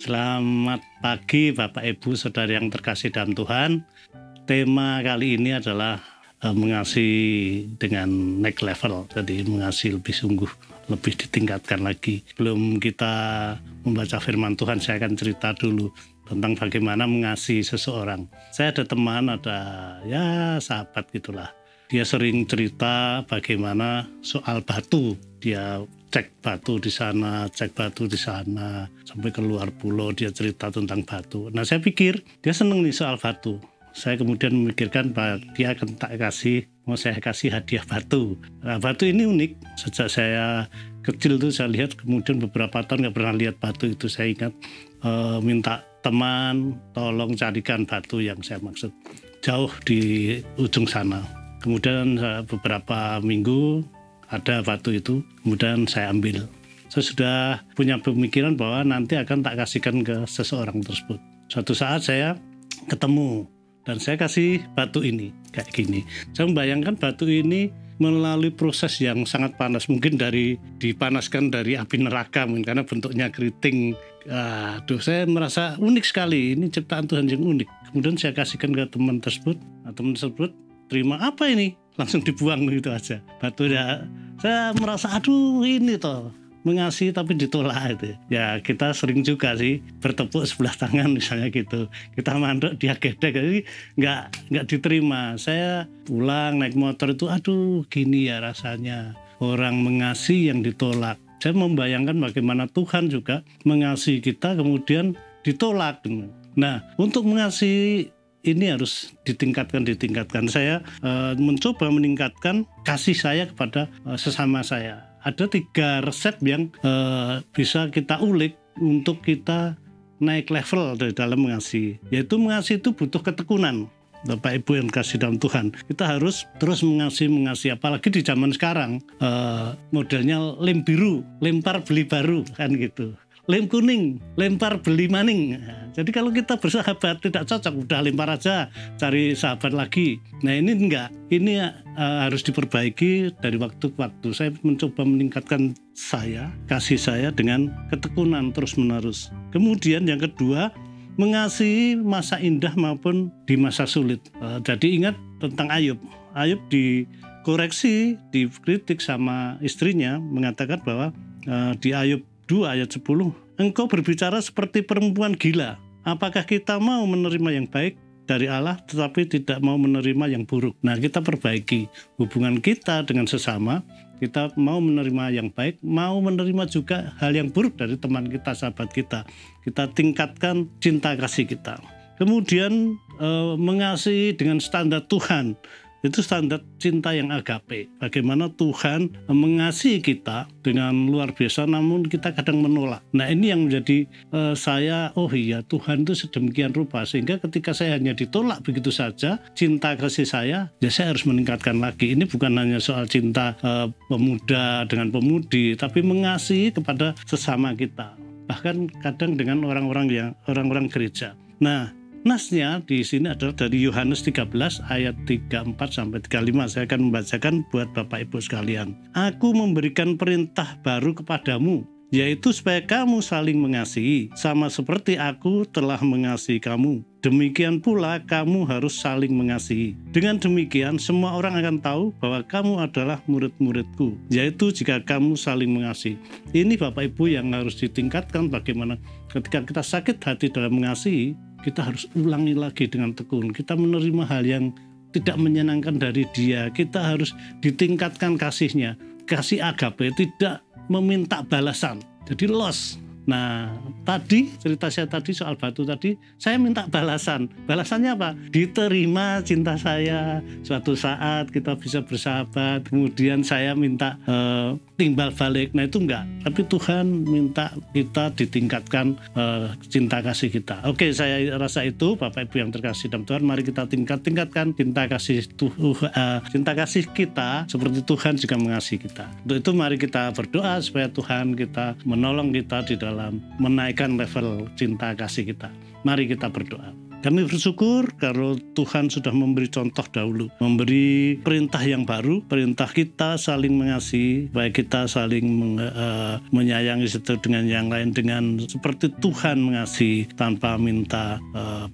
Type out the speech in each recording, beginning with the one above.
Selamat pagi Bapak Ibu Saudara yang terkasih dalam Tuhan. Tema kali ini adalah mengasihi dengan next level. Jadi mengasihi lebih sungguh, lebih ditingkatkan lagi. Sebelum kita membaca firman Tuhan, saya akan cerita dulu tentang bagaimana mengasihi seseorang. Saya ada teman, sahabat gitulah. Dia sering cerita bagaimana soal batu. Dia cek batu di sana, sampai keluar pulau dia cerita tentang batu. Nah, saya pikir dia seneng nih soal batu. Saya kemudian memikirkan bahwa dia akan mau saya kasih hadiah batu. Nah, batu ini unik. Sejak saya kecil tuh saya lihat, kemudian beberapa tahun nggak pernah lihat batu itu. Saya ingat minta teman tolong carikan batu yang saya maksud jauh di ujung sana. Kemudian beberapa minggu ada batu itu, kemudian saya ambil. Saya sudah punya pemikiran bahwa nanti akan tak kasihkan ke seseorang tersebut. Suatu saat saya ketemu dan saya kasih batu ini kayak gini. Saya membayangkan batu ini melalui proses yang sangat panas, mungkin dipanaskan dari api neraka, mungkin karena bentuknya keriting. Saya merasa unik sekali, ini ciptaan Tuhan yang unik. Kemudian saya kasihkan ke teman tersebut. Nah, teman tersebut terima, apa ini? Langsung dibuang gitu aja. Batunya, saya merasa ini toh mengasihi tapi ditolak itu. Ya kita sering juga sih bertepuk sebelah tangan misalnya gitu. Kita mandek dia gedek, jadi nggak diterima. Saya pulang naik motor itu, gini ya rasanya orang mengasihi yang ditolak. Saya membayangkan bagaimana Tuhan juga mengasihi kita kemudian ditolak. Nah, untuk mengasihi ini harus ditingkatkan. Saya mencoba meningkatkan kasih saya kepada sesama saya. Ada 3 resep yang bisa kita ulik untuk kita naik level dari dalam mengasihi. Yaitu mengasihi itu butuh ketekunan. Bapak Ibu yang kasih dalam Tuhan, kita harus terus mengasihi. Apalagi di zaman sekarang modelnya lem biru, lempar beli baru kan gitu. Lem kuning, lempar beli maning. Jadi kalau kita bersahabat tidak cocok, udah lempar aja, cari sahabat lagi. Nah ini enggak, ini harus diperbaiki dari waktu ke waktu. Saya mencoba meningkatkan kasih saya dengan ketekunan terus menerus. Kemudian yang kedua, mengasihi masa indah maupun di masa sulit. Jadi ingat tentang Ayub. Ayub dikoreksi, dikritik sama istrinya, mengatakan bahwa di Ayub 2 ayat 10, engkau berbicara seperti perempuan gila. Apakah kita mau menerima yang baik dari Allah tetapi tidak mau menerima yang buruk? Nah, kita perbaiki hubungan kita dengan sesama. Kita mau menerima yang baik, mau menerima juga hal yang buruk dari teman kita, sahabat kita. Kita tingkatkan cinta kasih kita. Kemudian mengasihi dengan standar Tuhan. Itu standar cinta yang agape. Bagaimana Tuhan mengasihi kita dengan luar biasa, namun kita kadang menolak. Nah ini yang menjadi Tuhan itu sedemikian rupa. Sehingga ketika saya hanya ditolak begitu saja, cinta kasih saya harus meningkatkan lagi. Ini bukan hanya soal cinta pemuda dengan pemudi, tapi mengasihi kepada sesama kita. Bahkan kadang dengan orang-orang gereja. Nah, nasnya di sini adalah dari Yohanes 13 ayat 34 sampai 35. Saya akan membacakan buat Bapak Ibu sekalian. Aku memberikan perintah baru kepadamu, yaitu supaya kamu saling mengasihi, sama seperti aku telah mengasihi kamu. Demikian pula kamu harus saling mengasihi. Dengan demikian semua orang akan tahu bahwa kamu adalah murid-muridku, yaitu jika kamu saling mengasihi. Ini Bapak Ibu yang harus ditingkatkan, bagaimana ketika kita sakit hati dalam mengasihi, kita harus ulangi lagi dengan tekun. Kita menerima hal yang tidak menyenangkan dari dia. Kita harus ditingkatkan kasihnya. Kasih agape, tidak meminta balasan. Jadi loss. Nah, cerita saya tadi soal batu tadi, saya minta balasan. Balasannya apa? Diterima cinta saya. Suatu saat kita bisa bersahabat. Kemudian saya minta timbal balik. Nah itu enggak. Tapi Tuhan minta kita ditingkatkan cinta kasih kita. Oke, saya rasa itu Bapak Ibu yang terkasih dalam Tuhan. Mari kita tingkatkan cinta kasih kita seperti Tuhan juga mengasihi kita. Untuk itu mari kita berdoa supaya Tuhan kita menolong kita di dalam menaikkan level cinta kasih kita. Mari kita berdoa. Kami bersyukur kalau Tuhan sudah memberi contoh dahulu, memberi perintah yang baru, perintah kita saling mengasihi, baik kita saling menyayangi satu dengan yang lain dengan seperti Tuhan mengasihi tanpa minta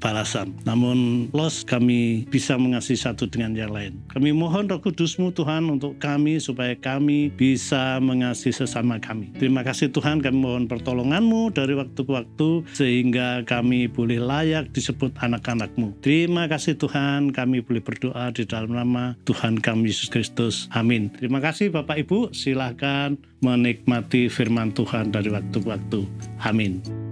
balasan. Namun kami bisa mengasihi satu dengan yang lain. Kami mohon Roh Kudus-Mu Tuhan untuk kami supaya kami bisa mengasihi sesama kami. Terima kasih Tuhan, kami mohon pertolongan-Mu dari waktu ke waktu sehingga kami boleh layak disebut anak-anak-Mu. Terima kasih Tuhan, kami boleh berdoa di dalam nama Tuhan kami Yesus Kristus. Amin. Terima kasih Bapak Ibu, silakan menikmati firman Tuhan dari waktu ke waktu. Amin.